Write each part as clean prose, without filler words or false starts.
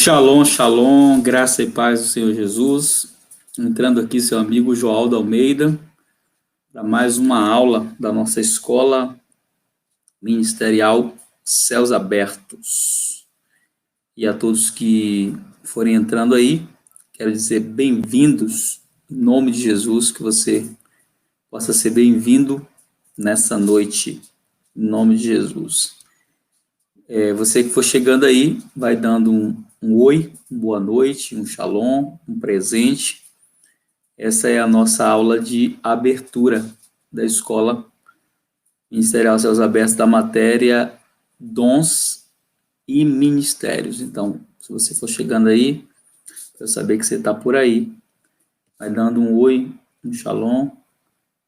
Shalom, shalom, graça e paz do Senhor Jesus. Entrando aqui, seu amigo Joaldo Almeida, para mais uma aula da nossa escola ministerial Céus Abertos. E a todos que forem entrando aí, quero dizer bem-vindos, em nome de Jesus, que você possa ser bem-vindo nessa noite, em nome de Jesus. Você que for chegando aí, vai dando um oi, uma boa noite, um shalom, um presente. Essa é a nossa aula de abertura da Escola Ministerial Céus Abertos da matéria Dons e Ministérios. Então, se você for chegando aí, para eu saber que você está por aí, vai dando um oi, um shalom,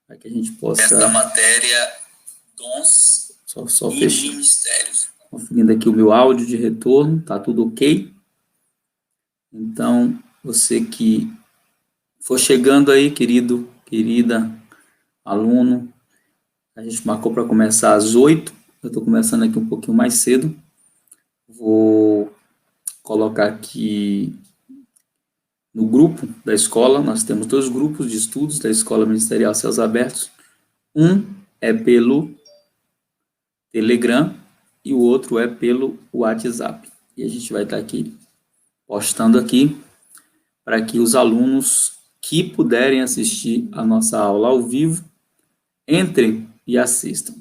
para que a gente possa... Esta matéria Dons só e fechar. Ministérios. Conferindo aqui o meu áudio de retorno, tá tudo ok? Então, você que for chegando aí, querido, querida, aluno, a gente marcou para começar às 8, eu estou começando aqui um pouquinho mais cedo, vou colocar aqui no grupo da escola, nós temos 2 grupos de estudos da Escola Ministerial Céus Abertos, um é pelo Telegram e o outro é pelo WhatsApp, e a gente vai estar aqui postando aqui para que os alunos que puderem assistir a nossa aula ao vivo entrem e assistam.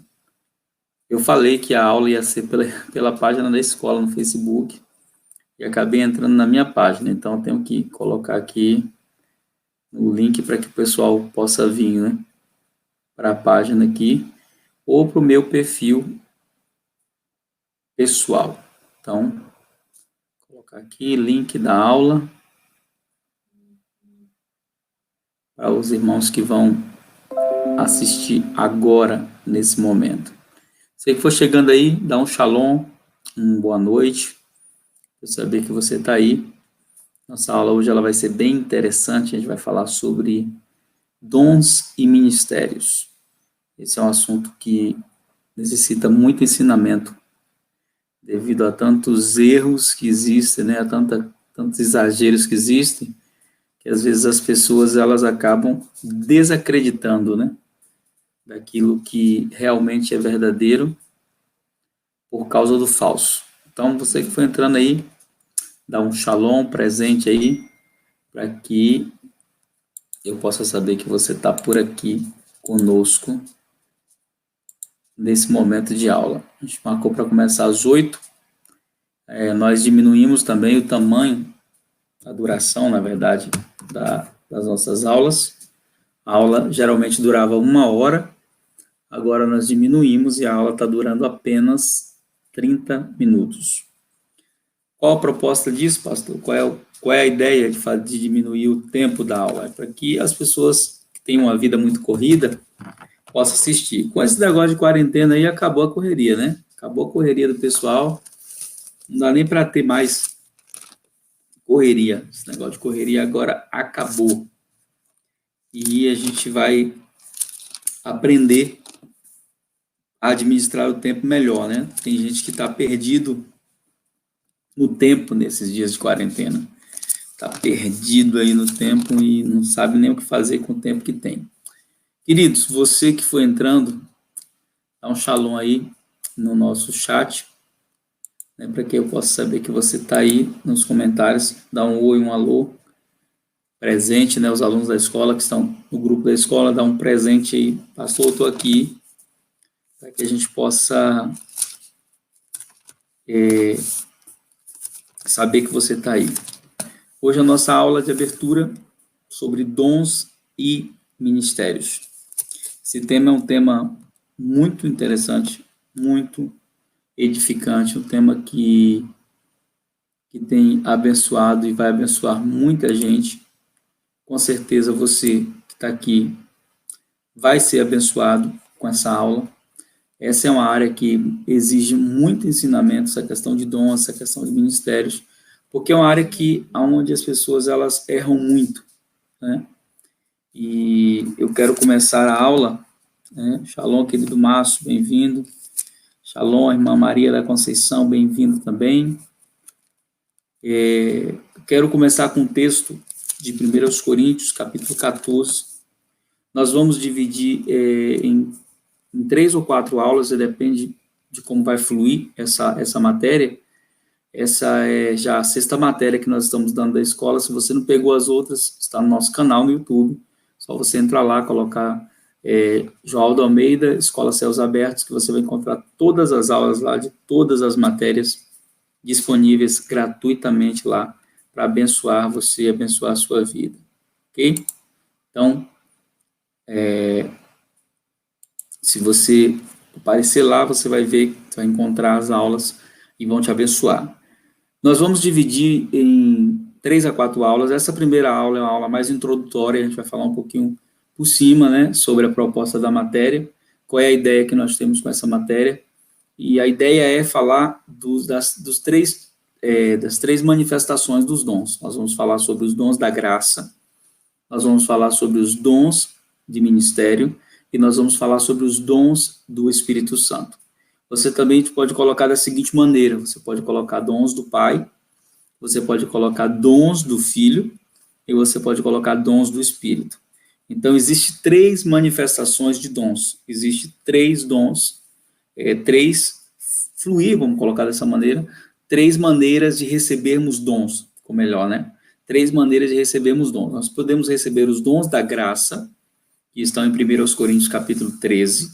Eu falei que a aula ia ser pela página da escola no Facebook e acabei entrando na minha página, então eu tenho que colocar aqui o link para que o pessoal possa vir, né, para a página aqui ou para o meu perfil pessoal. Então, vou colocar aqui link da aula para os irmãos que vão assistir agora, nesse momento. Você que for chegando aí, dá um shalom, uma boa noite, eu saber que você está aí. Nossa aula hoje ela vai ser bem interessante, a gente vai falar sobre dons e ministérios. Esse é um assunto que necessita muito ensinamento, devido a tantos erros que existem, né, a tantos exageros que existem, que às vezes as pessoas elas acabam desacreditando, né, daquilo que realmente é verdadeiro por causa do falso. Então, você que foi entrando aí, dá um shalom presente aí, para que eu possa saber que você está por aqui conosco nesse momento de aula. A gente marcou para começar às 8. Nós diminuímos também o tamanho, a duração, na verdade, das nossas aulas. A aula geralmente durava 1 hora, agora nós diminuímos e a aula está durando apenas 30 minutos. Qual a proposta disso, pastor? Qual é a ideia de diminuir o tempo da aula? É para que as pessoas que têm uma vida muito corrida possam assistir. Com esse negócio de quarentena aí, acabou a correria, né? Acabou a correria do pessoal. Não dá nem para ter mais correria. Esse negócio de correria agora acabou. E a gente vai aprender a administrar o tempo melhor, né? Tem gente que está perdido no tempo nesses dias de quarentena. Está perdido aí no tempo e não sabe nem o que fazer com o tempo que tem. Queridos, você que foi entrando, dá um shalom aí no nosso chat, né, para que eu possa saber que você está aí nos comentários, dá um oi, um alô, presente, né, os alunos da escola que estão no grupo da escola, dá um presente aí, pastor, eu estou aqui, para que a gente possa saber que você está aí. Hoje a nossa aula de abertura sobre dons e ministérios. Esse tema é um tema muito interessante, muito edificante, um tema que tem abençoado e vai abençoar muita gente. Com certeza você que está aqui vai ser abençoado com essa aula. Essa é uma área que exige muito ensinamento, essa questão de dons, essa questão de ministérios, porque é uma área onde as pessoas elas erram muito, né? E eu quero começar a aula, né? Shalom, querido Márcio, bem-vindo. Shalom, irmã Maria da Conceição, bem-vindo também. Quero começar com um texto de 1 Coríntios, capítulo 14. Nós vamos dividir em 3 ou 4 aulas, depende de como vai fluir essa matéria. Essa é já a 6ª matéria que nós estamos dando da escola. Se você não pegou as outras, está no nosso canal no YouTube. Só você entrar lá, colocar João Almeida, Escola Céus Abertos, que você vai encontrar todas as aulas lá, de todas as matérias disponíveis gratuitamente lá, para abençoar você, abençoar a sua vida. Ok? Então, se você aparecer lá, você vai ver, você vai encontrar as aulas e vão te abençoar. Nós vamos dividir em 3 a 4 aulas. Essa primeira aula é uma aula mais introdutória, a gente vai falar um pouquinho por cima, né, sobre a proposta da matéria, qual é a ideia que nós temos com essa matéria, e a ideia é falar das três manifestações dos dons. Nós vamos falar sobre os dons da graça, nós vamos falar sobre os dons de ministério, e nós vamos falar sobre os dons do Espírito Santo. Você também pode colocar da seguinte maneira: você pode colocar dons do Pai, você pode colocar dons do Filho, e você pode colocar dons do Espírito. Então, existem 3 manifestações de dons, existem 3 dons, 3 fluir, vamos colocar dessa maneira, 3 maneiras de recebermos dons, ficou melhor, né? 3 maneiras de recebermos dons. Nós podemos receber os dons da graça, que estão em 1 Coríntios capítulo 13,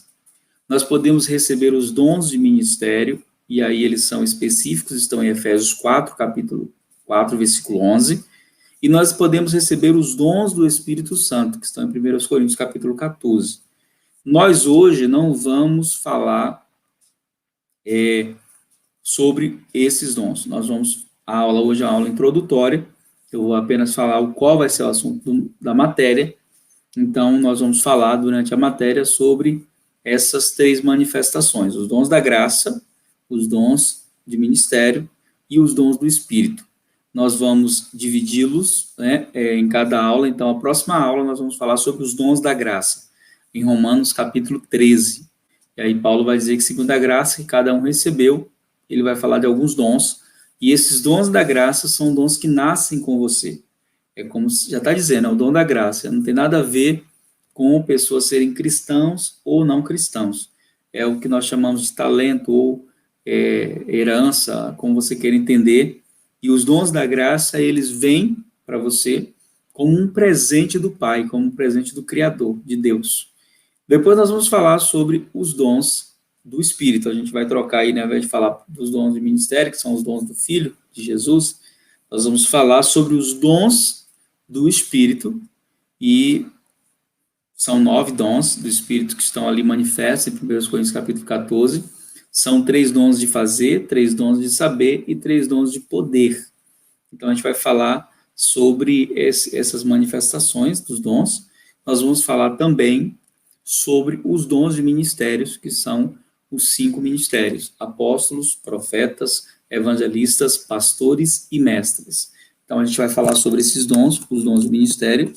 nós podemos receber os dons de ministério, e aí eles são específicos, estão em Efésios 4, capítulo 4, versículo 11, e nós podemos receber os dons do Espírito Santo, que estão em 1 Coríntios capítulo 14. Nós hoje não vamos falar sobre esses dons. A aula hoje é uma aula introdutória, eu vou apenas falar qual vai ser o assunto da matéria, então nós vamos falar durante a matéria sobre essas 3 manifestações: os dons da graça, os dons de ministério e os dons do Espírito. Nós vamos dividi-los, né, em cada aula. Então, a próxima aula nós vamos falar sobre os dons da graça, em Romanos capítulo 13. E aí Paulo vai dizer que, segundo a graça que cada um recebeu, ele vai falar de alguns dons, e esses dons da graça são dons que nascem com você. É como já está dizendo, é o dom da graça, não tem nada a ver com pessoas serem cristãos ou não cristãos. É o que nós chamamos de talento ou herança, como você queira entender. E os dons da graça, eles vêm para você como um presente do Pai, como um presente do Criador, de Deus. Depois nós vamos falar sobre os dons do Espírito. A gente vai trocar aí, né, ao invés de falar dos dons de ministério, que são os dons do Filho, de Jesus, nós vamos falar sobre os dons do Espírito, e são 9 dons do Espírito que estão ali manifestos em 1 Coríntios capítulo 14. São 3 dons de fazer, 3 dons de saber e 3 dons de poder. Então, a gente vai falar sobre essas manifestações dos dons. Nós vamos falar também sobre os dons de ministérios, que são os 5 ministérios: apóstolos, profetas, evangelistas, pastores e mestres. Então, a gente vai falar sobre esses dons, os dons de ministério,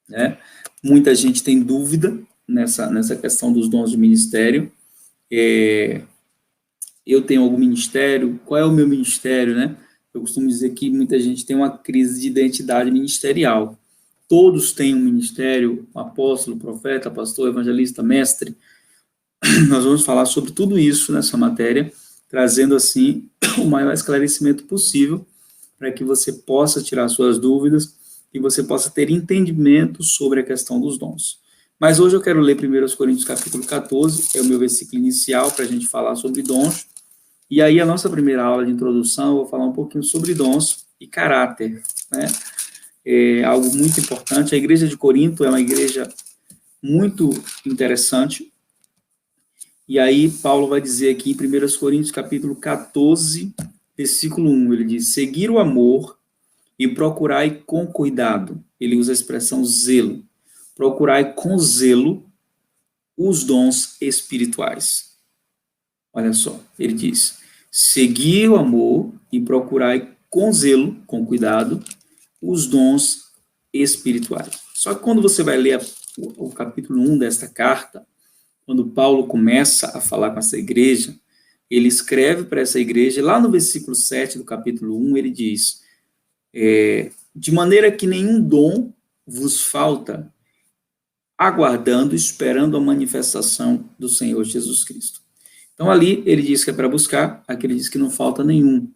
né? Muita gente tem dúvida nessa questão dos dons de ministério. Eu tenho algum ministério? Qual é o meu ministério, né? Eu costumo dizer que muita gente tem uma crise de identidade ministerial. Todos têm um ministério: apóstolo, profeta, pastor, evangelista, mestre. Nós vamos falar sobre tudo isso nessa matéria, trazendo, assim, o maior esclarecimento possível, para que você possa tirar suas dúvidas e você possa ter entendimento sobre a questão dos dons. Mas hoje eu quero ler 1 Coríntios capítulo 14, é o meu versículo inicial para a gente falar sobre dons. E aí a nossa primeira aula de introdução, eu vou falar um pouquinho sobre dons e caráter, né? É algo muito importante. A igreja de Corinto é uma igreja muito interessante. E aí Paulo vai dizer aqui em 1 Coríntios capítulo 14, versículo 1, ele diz: seguir o amor e procurai com cuidado. Ele usa a expressão zelo. Procurai com zelo os dons espirituais. Olha só, ele diz: seguir o amor e procurai com zelo, com cuidado, os dons espirituais. Só que quando você vai ler o capítulo 1 desta carta, quando Paulo começa a falar com essa igreja, ele escreve para essa igreja, e lá no versículo 7 do capítulo 1, ele diz, de maneira que nenhum dom vos falta, aguardando, esperando a manifestação do Senhor Jesus Cristo. Então, ali, ele diz que é para buscar, aqui ele diz que não falta nenhum.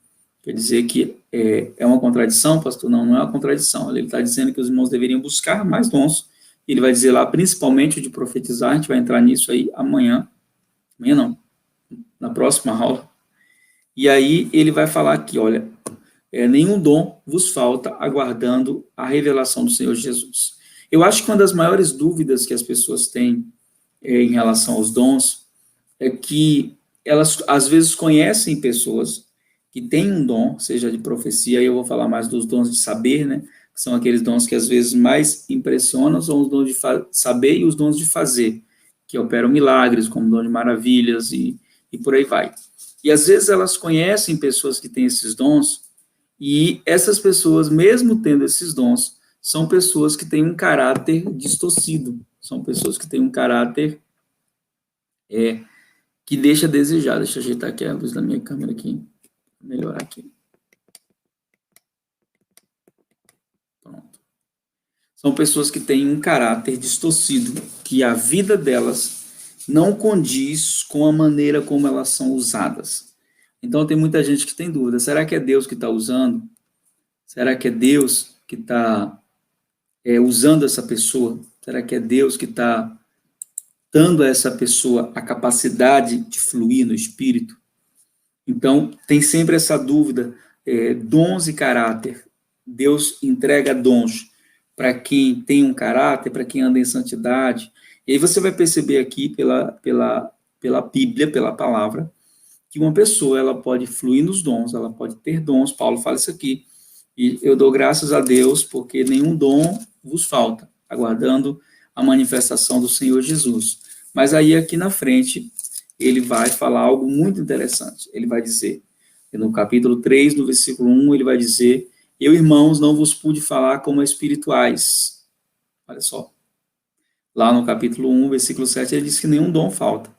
Quer dizer que é uma contradição, pastor? Não, não é uma contradição. Ele está dizendo que os irmãos deveriam buscar mais dons. Ele vai dizer lá, principalmente o de profetizar, a gente vai entrar nisso aí amanhã não, na próxima aula. E aí ele vai falar aqui, olha, nenhum dom vos falta, aguardando a revelação do Senhor Jesus. Eu acho que uma das maiores dúvidas que as pessoas têm em relação aos dons é que elas, às vezes, conhecem pessoas que têm um dom, seja de profecia, e eu vou falar mais dos dons de saber, né, que são aqueles dons que, às vezes, mais impressionam, são os dons de saber e os dons de fazer, que operam milagres, como dom de maravilhas, e por aí vai. E, às vezes, elas conhecem pessoas que têm esses dons, e essas pessoas, mesmo tendo esses dons, são pessoas que têm um caráter distorcido, são pessoas que têm um caráter que deixa a desejar. Deixa eu ajeitar aqui a luz da minha câmera aqui, melhorar aqui. Pronto. São pessoas que têm um caráter distorcido, que a vida delas não condiz com a maneira como elas são usadas. Então, tem muita gente que tem dúvida, será que é Deus que está usando? Será que é Deus que está usando essa pessoa? Será que é Deus que está dando a essa pessoa a capacidade de fluir no Espírito? Então, tem sempre essa dúvida, dons e caráter. Deus entrega dons para quem tem um caráter, para quem anda em santidade. E aí você vai perceber aqui, pela Bíblia, pela palavra, que uma pessoa ela pode fluir nos dons, ela pode ter dons. Paulo fala isso aqui. E eu dou graças a Deus, porque nenhum dom vos falta, aguardando a manifestação do Senhor Jesus. Mas aí, aqui na frente, ele vai falar algo muito interessante. Ele vai dizer, no capítulo 3, no versículo 1, ele vai dizer, eu, irmãos, não vos pude falar como espirituais. Olha só. Lá no capítulo 1, versículo 7, ele diz que nenhum dom falta.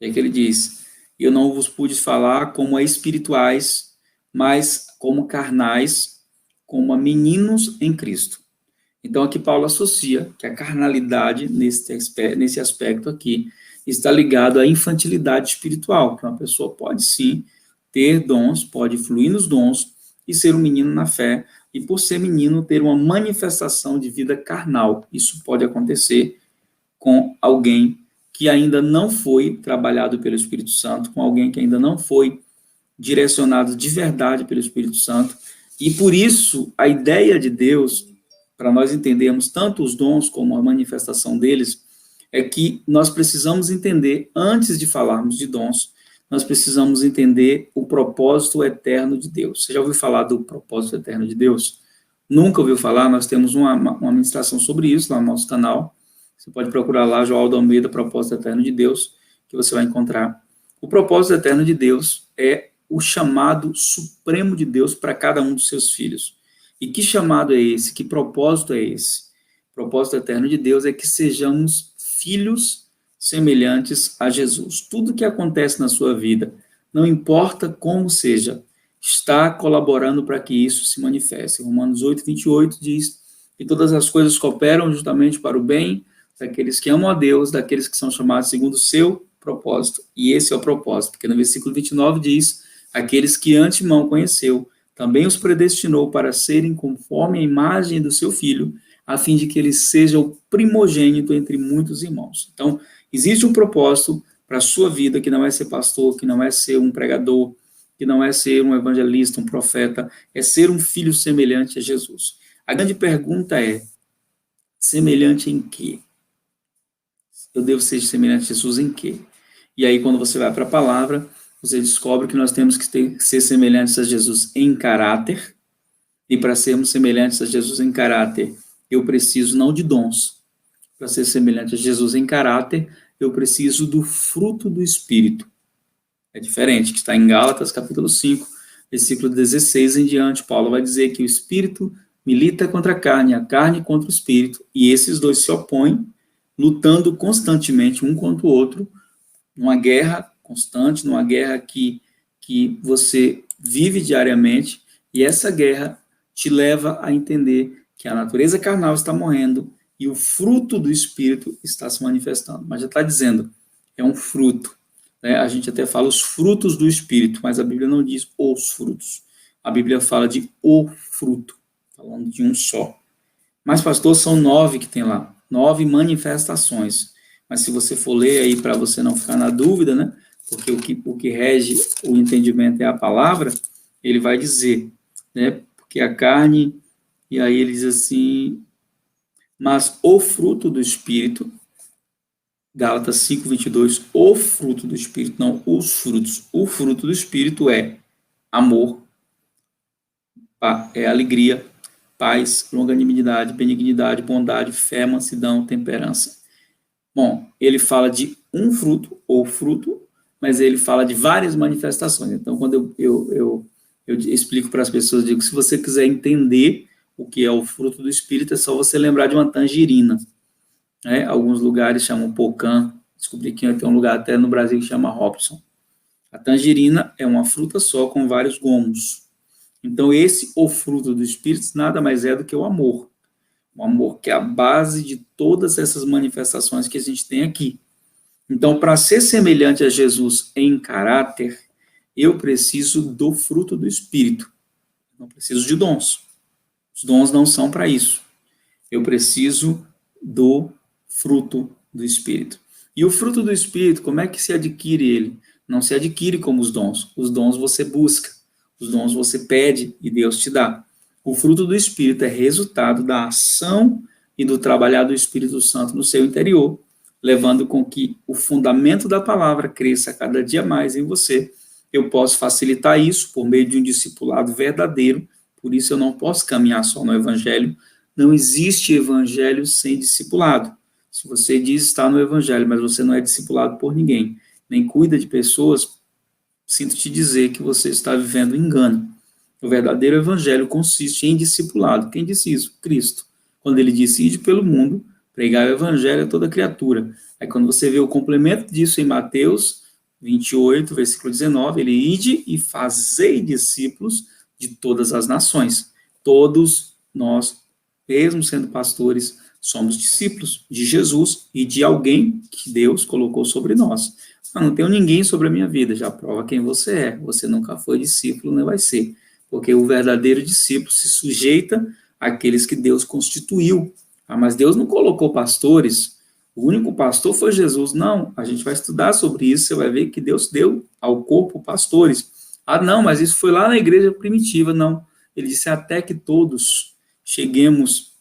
E aqui ele diz, eu não vos pude falar como a espirituais, mas como carnais, como a meninos em Cristo. Então, aqui Paulo associa que a carnalidade, nesse aspecto aqui, está ligado à infantilidade espiritual, que uma pessoa pode, sim, ter dons, pode fluir nos dons e ser um menino na fé, e por ser menino, ter uma manifestação de vida carnal. Isso pode acontecer com alguém que ainda não foi trabalhado pelo Espírito Santo, com alguém que ainda não foi direcionado de verdade pelo Espírito Santo, e por isso, a ideia de Deus, para nós entendermos tanto os dons como a manifestação deles, é que nós precisamos entender, antes de falarmos de dons, nós precisamos entender o propósito eterno de Deus. Você já ouviu falar do propósito eterno de Deus? Nunca ouviu falar? Nós temos uma ministração sobre isso lá no nosso canal. Você pode procurar lá, Joaldo Almeida, Propósito Eterno de Deus, que você vai encontrar. O propósito eterno de Deus é o chamado supremo de Deus para cada um dos seus filhos. E que chamado é esse? Que propósito é esse? O propósito eterno de Deus é que sejamos filhos semelhantes a Jesus. Tudo que acontece na sua vida, não importa como seja, está colaborando para que isso se manifeste. Romanos 8:28 diz que todas as coisas cooperam justamente para o bem daqueles que amam a Deus, daqueles que são chamados segundo o seu propósito. E esse é o propósito, porque no versículo 29 diz, aqueles que antemão conheceu, também os predestinou para serem conforme a imagem do seu Filho, a fim de que ele seja o primogênito entre muitos irmãos. Então, existe um propósito para a sua vida, que não é ser pastor, que não é ser um pregador, que não é ser um evangelista, um profeta, é ser um filho semelhante a Jesus. A grande pergunta é, semelhante em quê? Eu devo ser semelhante a Jesus em quê? E aí, quando você vai para a palavra, você descobre que nós temos que ser semelhantes a Jesus em caráter, e para sermos semelhantes a Jesus em caráter, eu preciso não de dons. Para ser semelhante a Jesus em caráter, eu preciso do fruto do Espírito. É diferente, que está em Gálatas, capítulo 5, versículo 16 em diante. Paulo vai dizer que o Espírito milita contra a carne contra o Espírito, e esses dois se opõem, lutando constantemente um contra o outro, numa guerra constante, numa guerra que você vive diariamente, e essa guerra te leva a entender que a natureza carnal está morrendo e o fruto do Espírito está se manifestando. Mas já está dizendo, é um fruto. Né? A gente até fala os frutos do Espírito, mas a Bíblia não diz os frutos. A Bíblia fala de o fruto, falando de um só. Mas, pastor, são 9 que tem lá, 9 manifestações. Mas se você for ler aí, para você não ficar na dúvida, né? Porque o que rege o entendimento é a palavra, ele vai dizer, né? Porque a carne, e aí ele diz assim, mas o fruto do Espírito, Gálatas 5:22, o fruto do Espírito, não os frutos. O fruto do Espírito é amor, é alegria, paz, longanimidade, benignidade, bondade, fé, mansidão, temperança. Bom, ele fala de um fruto, ou fruto, mas ele fala de várias manifestações. Então, quando eu explico para as pessoas, digo, se você quiser entender o que é o fruto do Espírito, é só você lembrar de uma tangerina. Né? Alguns lugares chamam pocã, descobri que tem um lugar até no Brasil que chama Robson. A tangerina é uma fruta só com vários gomos. Então, o fruto do Espírito, nada mais é do que o amor. O amor que é a base de todas essas manifestações que a gente tem aqui. Então, para ser semelhante a Jesus em caráter, eu preciso do fruto do Espírito. Não preciso de dons. Os dons não são para isso. Eu preciso do fruto do Espírito. E o fruto do Espírito, como é que se adquire ele? Não se adquire como os dons. Os dons você busca. Os dons você pede e Deus te dá. O fruto do Espírito é resultado da ação e do trabalhar do Espírito Santo no seu interior, levando com que o fundamento da palavra cresça cada dia mais em você. Eu posso facilitar isso por meio de um discipulado verdadeiro, por isso eu não posso caminhar só no Evangelho. Não existe Evangelho sem discipulado. Se você diz estar no Evangelho, mas você não é discipulado por ninguém, nem cuida de pessoas, sinto te dizer que você está vivendo engano. O verdadeiro evangelho consiste em discipulado. Quem disse isso? Cristo. Quando ele disse, ide pelo mundo, pregar o evangelho a toda criatura. Aí quando você vê o complemento disso em Mateus 28, versículo 19, ele ide e fazei discípulos de todas as nações. Todos nós, mesmo sendo pastores, somos discípulos de Jesus e de alguém que Deus colocou sobre nós. Não tenho ninguém sobre a minha vida, já prova quem você é. Você nunca foi discípulo, nem vai ser. Porque o verdadeiro discípulo se sujeita àqueles que Deus constituiu. Ah, mas Deus não colocou pastores, o único pastor foi Jesus. Não, a gente vai estudar sobre isso, você vai ver que Deus deu ao corpo pastores. Ah, não, mas isso foi lá na igreja primitiva. Não, ele disse até que todos cheguemos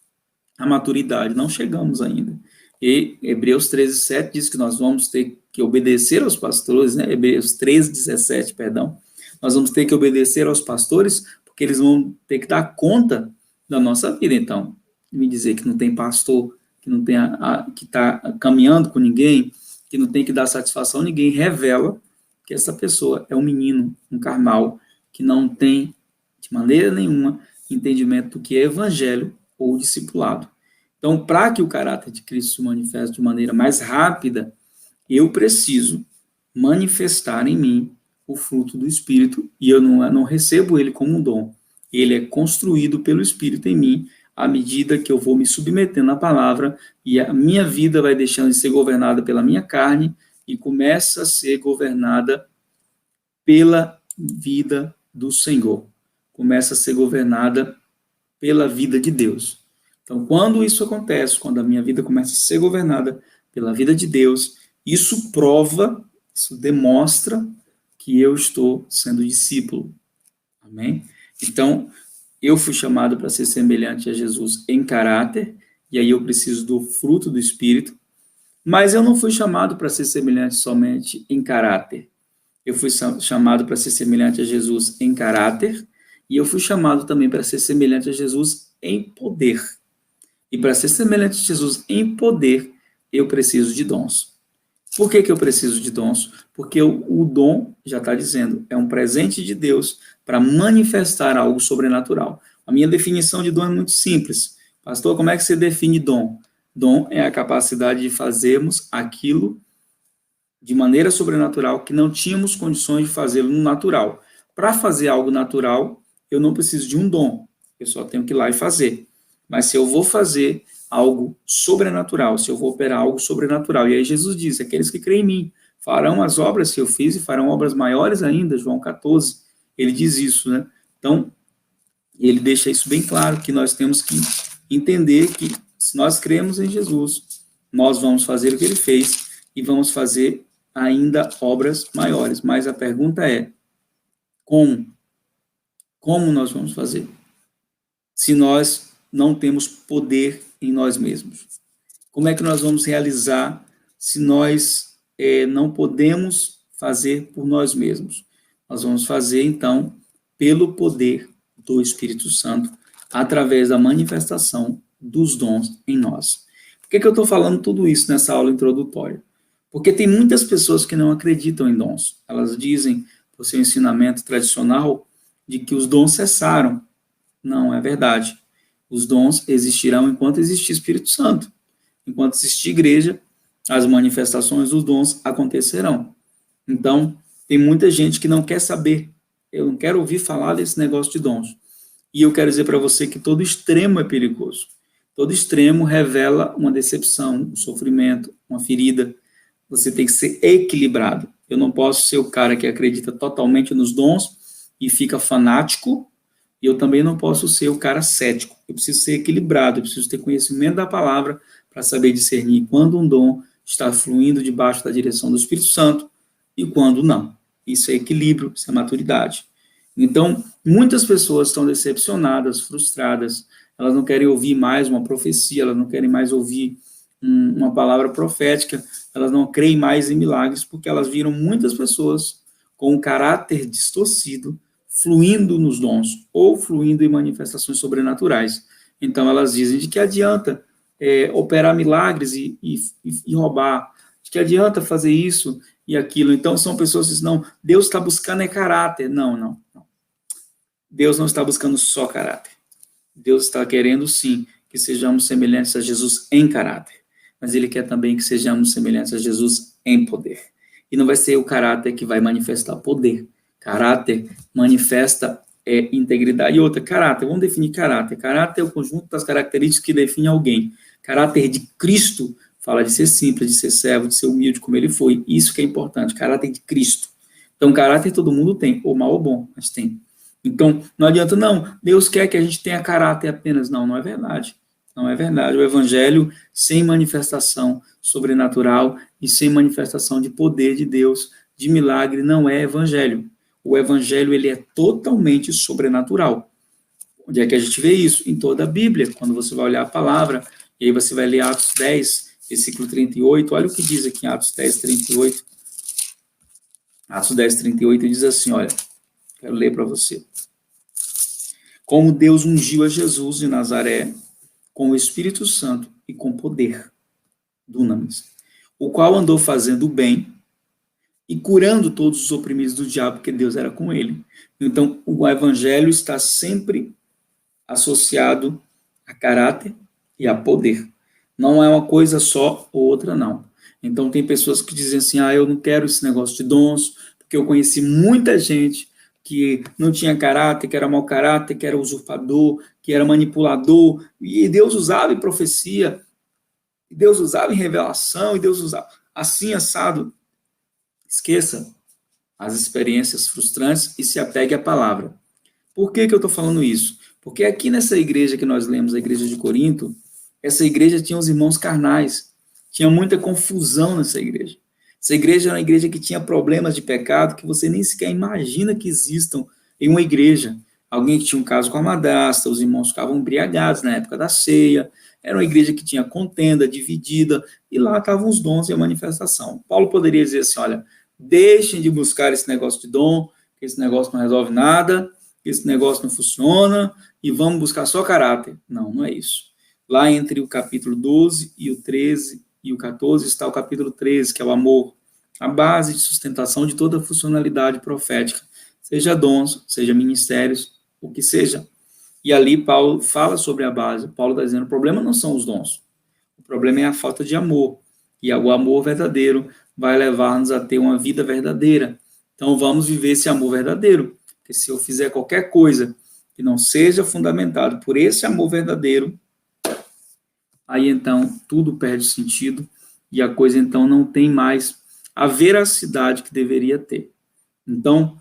à maturidade. Não chegamos ainda. E Hebreus 13:7 diz que nós vamos ter que obedecer aos pastores, né? Hebreus 13:17, perdão. Nós vamos ter que obedecer aos pastores, porque eles vão ter que dar conta da nossa vida. Então, me dizer que não tem pastor, que não tem que está caminhando com ninguém, que não tem que dar satisfação a ninguém, revela que essa pessoa é um menino, um carnal, que não tem, de maneira nenhuma, entendimento do que é evangelho ou discipulado. Então, para que o caráter de Cristo se manifeste de maneira mais rápida, eu preciso manifestar em mim o fruto do Espírito, e eu não recebo ele como um dom. Ele é construído pelo Espírito em mim, à medida que eu vou me submetendo à palavra, e a minha vida vai deixando de ser governada pela minha carne, e começa a ser governada pela vida do Senhor. Começa a ser governada pela vida de Deus. Então, quando isso acontece, quando a minha vida começa a ser governada pela vida de Deus, isso prova, isso demonstra que eu estou sendo discípulo. Amém? Então, eu fui chamado para ser semelhante a Jesus em caráter, e aí eu preciso do fruto do Espírito, mas eu não fui chamado para ser semelhante somente em caráter. Eu fui chamado para ser semelhante a Jesus em caráter, e eu fui chamado também para ser semelhante a Jesus em poder. E para ser semelhante a Jesus em poder, eu preciso de dons. Por que eu preciso de dons? Porque o dom, já está dizendo, é um presente de Deus para manifestar algo sobrenatural. A minha definição de dom é muito simples. Pastor, como é que você define dom? Dom é a capacidade de fazermos aquilo de maneira sobrenatural, que não tínhamos condições de fazê-lo no natural. Para fazer algo natural, eu não preciso de um dom, eu só tenho que ir lá e fazer. Mas se eu vou fazer algo sobrenatural, se eu vou operar algo sobrenatural, e aí Jesus diz, aqueles que creem em mim farão as obras que eu fiz e farão obras maiores ainda, João 14, ele diz isso, né? Então, ele deixa isso bem claro, que nós temos que entender que se nós cremos em Jesus, nós vamos fazer o que ele fez e vamos fazer ainda obras maiores. Mas a pergunta é, como? Como nós vamos fazer? Se nós não temos poder em nós mesmos. Como é que nós vamos realizar se nós não podemos fazer por nós mesmos? Nós vamos fazer, então, pelo poder do Espírito Santo, através da manifestação dos dons em nós. Por que eu estou falando tudo isso nessa aula introdutória? Porque tem muitas pessoas que não acreditam em dons. Elas dizem, por seu ensinamento tradicional, de que os dons cessaram. Não é verdade. Os dons existirão enquanto existir Espírito Santo. Enquanto existir igreja, as manifestações dos dons acontecerão. Então, tem muita gente que não quer saber. Eu não quero ouvir falar desse negócio de dons. E eu quero dizer para você que todo extremo é perigoso. Todo extremo revela uma decepção, um sofrimento, uma ferida. Você tem que ser equilibrado. Eu não posso ser o cara que acredita totalmente nos dons e fica fanático, e eu também não posso ser o cara cético. Eu preciso ser equilibrado, eu preciso ter conhecimento da palavra para saber discernir quando um dom está fluindo debaixo da direção do Espírito Santo e quando não. Isso é equilíbrio, isso é maturidade. Então, muitas pessoas estão decepcionadas, frustradas, elas não querem ouvir mais uma profecia, elas não querem mais ouvir uma palavra profética, elas não creem mais em milagres, porque elas viram muitas pessoas com um caráter distorcido, fluindo nos dons, ou fluindo em manifestações sobrenaturais. Então, elas dizem de que adianta operar milagres e roubar, de que adianta fazer isso e aquilo. Então, são pessoas que dizem, não, Deus está buscando caráter. Não. Deus não está buscando só caráter. Deus está querendo, sim, que sejamos semelhantes a Jesus em caráter, mas Ele quer também que sejamos semelhantes a Jesus em poder. E não vai ser o caráter que vai manifestar poder. Caráter manifesta integridade. E outra, caráter, vamos definir caráter. Caráter é o conjunto das características que define alguém. Caráter de Cristo fala de ser simples, de ser servo, de ser humilde como Ele foi. Isso que é importante, caráter de Cristo. Então, caráter todo mundo tem, ou mal ou bom, mas tem. Então, não adianta, não, Deus quer que a gente tenha caráter apenas. Não é verdade. Não é verdade. O evangelho sem manifestação sobrenatural e sem manifestação de poder de Deus, de milagre, não é evangelho. O evangelho, ele é totalmente sobrenatural. Onde é que a gente vê isso? Em toda a Bíblia. Quando você vai olhar a palavra, e aí você vai ler Atos 10, versículo 38, olha o que diz aqui em Atos 10, 38. Atos 10, 38 diz assim, olha, quero ler para você. Como Deus ungiu a Jesus de Nazaré com o Espírito Santo e com poder, dunamis, o qual andou fazendo o bem e curando todos os oprimidos do diabo, porque Deus era com ele. Então, o evangelho está sempre associado a caráter e a poder. Não é uma coisa só ou outra, não. Então, tem pessoas que dizem assim, eu não quero esse negócio de dons, porque eu conheci muita gente que não tinha caráter, que era mau caráter, que era usurpador, que era manipulador, e Deus usava em profecia, e Deus usava em revelação, e Deus usava assim, assado. Esqueça as experiências frustrantes e se apegue à palavra. Por que eu estou falando isso? Porque aqui nessa igreja que nós lemos, a igreja de Corinto, essa igreja tinha os irmãos carnais, tinha muita confusão nessa igreja. Essa igreja era uma igreja que tinha problemas de pecado que você nem sequer imagina que existam em uma igreja. Alguém que tinha um caso com a madrasta, os irmãos ficavam embriagados na época da ceia, era uma igreja que tinha contenda, dividida, e lá estavam os dons e a manifestação. Paulo poderia dizer assim, olha, deixem de buscar esse negócio de dom, que esse negócio não resolve nada, que esse negócio não funciona, e vamos buscar só caráter. Não é isso. Lá entre o capítulo 12 e o 13 e o 14 está o capítulo 13, que é o amor, a base de sustentação de toda a funcionalidade profética, seja dons, seja ministérios, o que seja. E ali Paulo fala sobre a base. Paulo está dizendo, o problema não são os dons, o problema é a falta de amor. E o amor verdadeiro vai levar-nos a ter uma vida verdadeira. Então, vamos viver esse amor verdadeiro. Porque se eu fizer qualquer coisa que não seja fundamentado por esse amor verdadeiro, aí então tudo perde sentido e a coisa então não tem mais a veracidade que deveria ter. Então,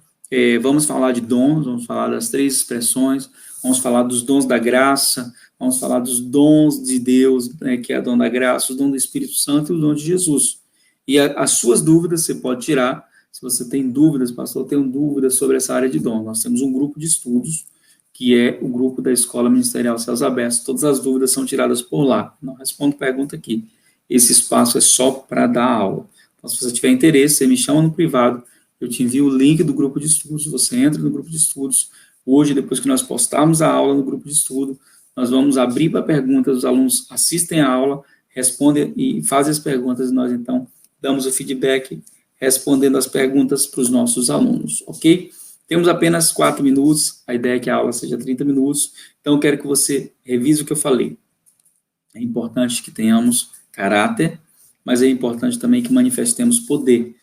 vamos falar de dons, vamos falar das 3 expressões, vamos falar dos dons da graça, vamos falar dos dons de Deus, né, que é o dom da graça, o dom do Espírito Santo e o dom de Jesus. E as suas dúvidas você pode tirar. Se você tem dúvidas, pastor, eu tenho dúvidas sobre essa área de dom. Nós temos um grupo de estudos, que é o grupo da Escola Ministerial Céus Abertos. Todas as dúvidas são tiradas por lá. Não respondo pergunta aqui. Esse espaço é só para dar aula. Então, se você tiver interesse, você me chama no privado, eu te envio o link do grupo de estudos, você entra no grupo de estudos. Hoje, depois que nós postarmos a aula no grupo de estudo, nós vamos abrir para perguntas, os alunos assistem a aula, respondem e fazem as perguntas, e nós, então, damos o feedback respondendo as perguntas para os nossos alunos, ok? Temos apenas 4 minutos, a ideia é que a aula seja 30 minutos, então eu quero que você revise o que eu falei. É importante que tenhamos caráter, mas é importante também que manifestemos poder.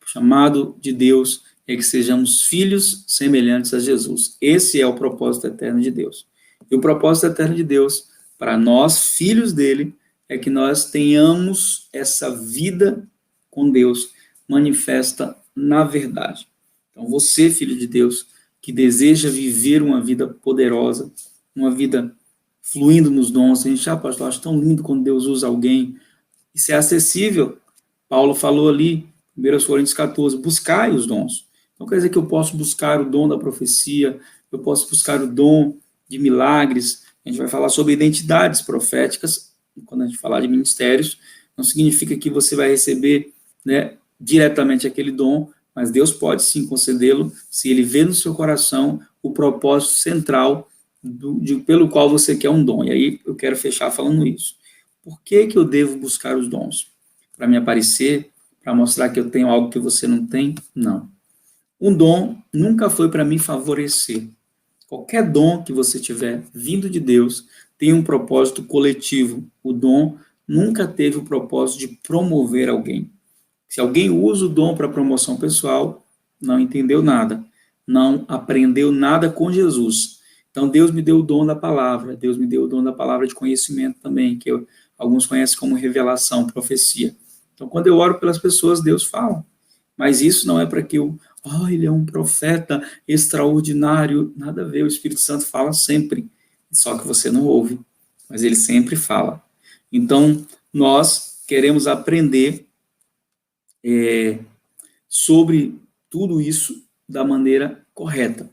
O chamado de Deus é que sejamos filhos semelhantes a Jesus. Esse é o propósito eterno de Deus. E o propósito eterno de Deus, para nós, filhos dele, é que nós tenhamos essa vida com Deus manifesta na verdade. Então, você, filho de Deus, que deseja viver uma vida poderosa, uma vida fluindo nos dons, a gente já, pastor, acho tão lindo quando Deus usa alguém, isso é acessível. Paulo falou ali, 1 Coríntios 14, buscai os dons. Então, quer dizer que eu posso buscar o dom da profecia, eu posso buscar o dom de milagres, a gente vai falar sobre identidades proféticas, quando a gente falar de ministérios, não significa que você vai receber, né, diretamente aquele dom, mas Deus pode sim concedê-lo, se ele vê no seu coração o propósito central pelo qual você quer um dom. E aí eu quero fechar falando isso. Por que eu devo buscar os dons? Para me aparecer? Para mostrar que eu tenho algo que você não tem? Não. Um dom nunca foi para me favorecer. Qualquer dom que você tiver vindo de Deus tem um propósito coletivo. O dom nunca teve o propósito de promover alguém. Se alguém usa o dom para promoção pessoal, não entendeu nada, não aprendeu nada com Jesus. Então, Deus me deu o dom da palavra, Deus me deu o dom da palavra de conhecimento também, que alguns conhecem como revelação, profecia. Então, quando eu oro pelas pessoas, Deus fala. Mas isso não é para que ele é um profeta extraordinário, nada a ver, o Espírito Santo fala sempre, só que você não ouve, mas ele sempre fala. Então, nós queremos aprender sobre tudo isso da maneira correta.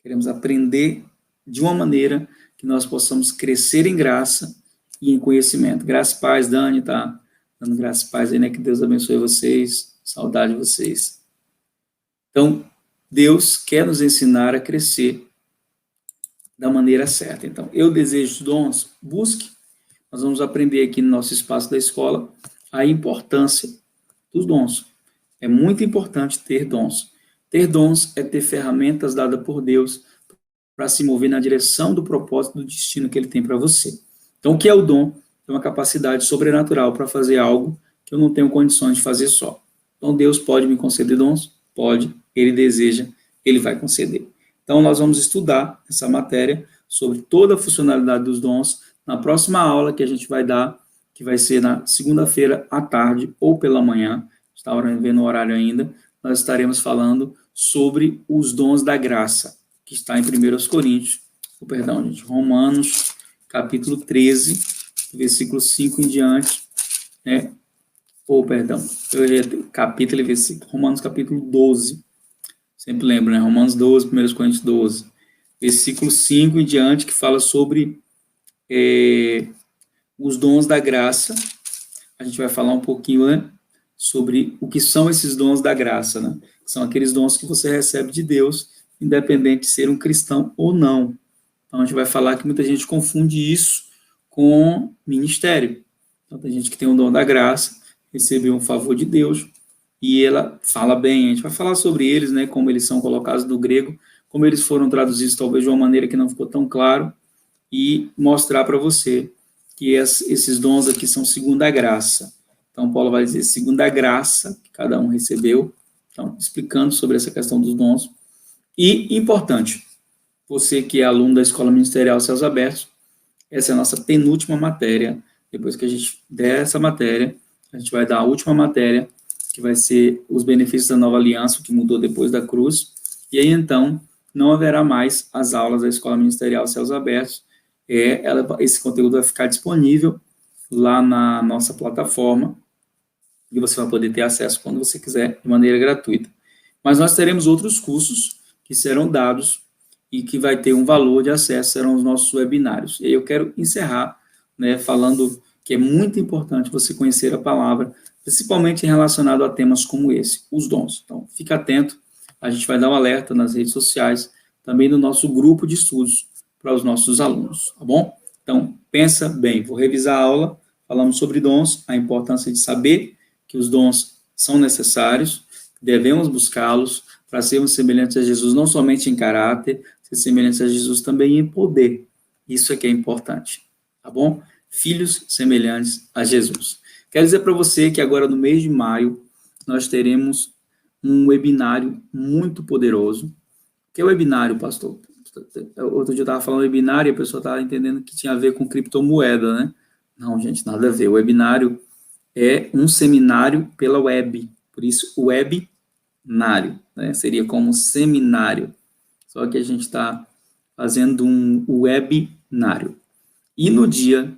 Queremos aprender de uma maneira que nós possamos crescer em graça e em conhecimento. Graça e paz, Dani, tá dando graça e paz aí, né? Que Deus abençoe vocês, saudade de vocês. Então, Deus quer nos ensinar a crescer da maneira certa. Então, eu desejo os dons, busque. Nós vamos aprender aqui no nosso espaço da escola a importância dos dons. É muito importante ter dons. Ter dons é ter ferramentas dadas por Deus para se mover na direção do propósito, do destino que ele tem para você. Então, o que é o dom? É uma capacidade sobrenatural para fazer algo que eu não tenho condições de fazer só. Então, Deus pode me conceder dons? Pode. Ele deseja, ele vai conceder. Então, nós vamos estudar essa matéria sobre toda a funcionalidade dos dons na próxima aula que a gente vai dar, que vai ser na segunda-feira à tarde ou pela manhã, está vendo o horário ainda, nós estaremos falando sobre os dons da graça, que está em 1 Coríntios, Romanos, capítulo 13, versículo 5 em diante, né? Capítulo e versículo, Romanos capítulo 12, sempre lembro, né? Romanos 12, 1 Coríntios 12, versículo 5 em diante, que fala sobre os dons da graça. A gente vai falar um pouquinho, né, sobre o que são esses dons da graça, né? São aqueles dons que você recebe de Deus, independente de ser um cristão ou não. Então, a gente vai falar que muita gente confunde isso com ministério. Então, tem gente que tem o dom da graça, recebeu um favor de Deus, e ela fala bem. A gente vai falar sobre eles, né, como eles são colocados no grego, como eles foram traduzidos, talvez de uma maneira que não ficou tão claro, e mostrar para você que esses dons aqui são segundo a graça. Então, Paulo vai dizer, segundo a graça que cada um recebeu, então, explicando sobre essa questão dos dons. E, importante, você que é aluno da Escola Ministerial Céus Abertos, essa é a nossa penúltima matéria. Depois que a gente der essa matéria, a gente vai dar a última matéria, que vai ser os benefícios da nova aliança, o que mudou depois da cruz. E aí, então, não haverá mais as aulas da Escola Ministerial Céus Abertos. Esse conteúdo vai ficar disponível lá na nossa plataforma, e você vai poder ter acesso quando você quiser, de maneira gratuita. Mas nós teremos outros cursos que serão dados e que vai ter um valor de acesso, serão os nossos webinários. E aí eu quero encerrar, né, falando que é muito importante você conhecer a palavra, principalmente relacionado a temas como esse, os dons. Então, fica atento, a gente vai dar um alerta nas redes sociais, também no nosso grupo de estudos para os nossos alunos, tá bom? Então, pensa bem, vou revisar a aula, falamos sobre dons, a importância de saber que os dons são necessários, devemos buscá-los para sermos semelhantes a Jesus, não somente em caráter, ser semelhantes a Jesus também em poder. Isso é que é importante, tá bom? Filhos semelhantes a Jesus. Quero dizer para você que agora no mês de maio, nós teremos um webinário muito poderoso. O que é webinário, pastor? Outro dia eu estava falando webinário e a pessoa estava entendendo que tinha a ver com criptomoeda, né? Não, gente, nada a ver. O webinário é um seminário pela web, por isso webinário, né? Seria como seminário, só que a gente está fazendo um webinário. E no dia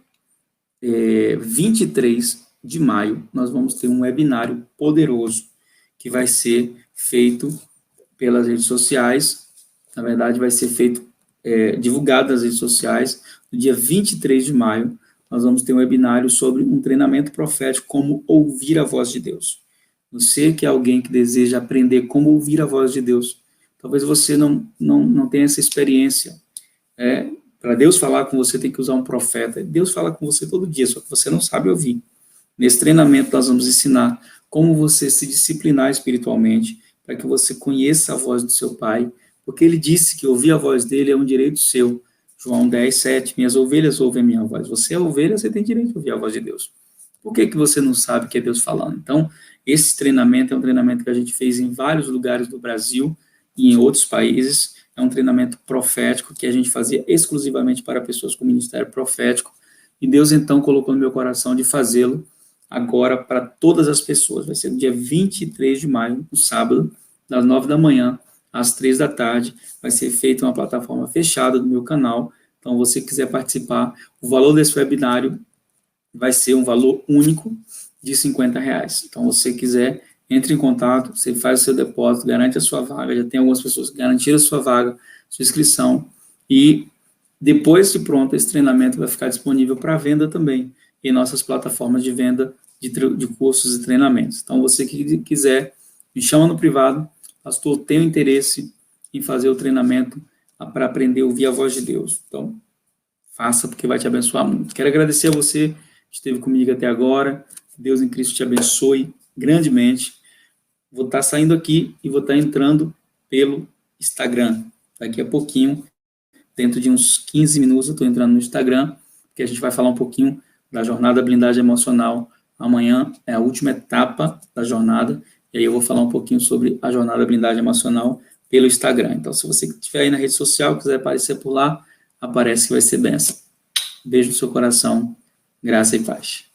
23 de maio, nós vamos ter um webinário poderoso, que vai ser feito pelas redes sociais, na verdade vai ser feito, divulgado nas redes sociais, no dia 23 de maio, nós vamos ter um webinário sobre um treinamento profético, como ouvir a voz de Deus. Você que é alguém que deseja aprender como ouvir a voz de Deus, talvez você não tenha essa experiência. Para Deus falar com você, tem que usar um profeta. Deus fala com você todo dia, só que você não sabe ouvir. Nesse treinamento, nós vamos ensinar como você se disciplinar espiritualmente, para que você conheça a voz do seu Pai, porque ele disse que ouvir a voz dele é um direito seu. João 10, 7, minhas ovelhas ouvem a minha voz. Você é ovelha, você tem direito de ouvir a voz de Deus. Por que você não sabe que é Deus falando? Então, esse treinamento é um treinamento que a gente fez em vários lugares do Brasil e em outros países. É um treinamento profético que a gente fazia exclusivamente para pessoas com ministério profético. E Deus, então, colocou no meu coração de fazê-lo agora para todas as pessoas. Vai ser no dia 23 de maio, no sábado, das 9 da manhã às 3 da tarde. Vai ser feita uma plataforma fechada do meu canal. Então, você quiser participar, o valor desse webinário vai ser um valor único de R$50. Então, se você quiser, entre em contato, você faz o seu depósito, garante a sua vaga. Já tem algumas pessoas que garantiram a sua vaga, sua inscrição. E depois de pronto, esse treinamento vai ficar disponível para venda também em nossas plataformas de venda de cursos e treinamentos. Então, você que quiser, me chama no privado. Pastor, tenho interesse em fazer o treinamento para aprender a ouvir a voz de Deus. Então, faça, porque vai te abençoar muito. Quero agradecer a você que esteve comigo até agora. Deus em Cristo te abençoe grandemente. Vou estar saindo aqui e vou estar entrando pelo Instagram. Daqui a pouquinho, dentro de uns 15 minutos, eu estou entrando no Instagram, porque a gente vai falar um pouquinho da jornada blindagem emocional. Amanhã é a última etapa da jornada, e aí eu vou falar um pouquinho sobre a jornada blindagem emocional pelo Instagram. Então, se você estiver aí na rede social, quiser aparecer por lá, aparece que vai ser benção. Beijo no seu coração, graça e paz.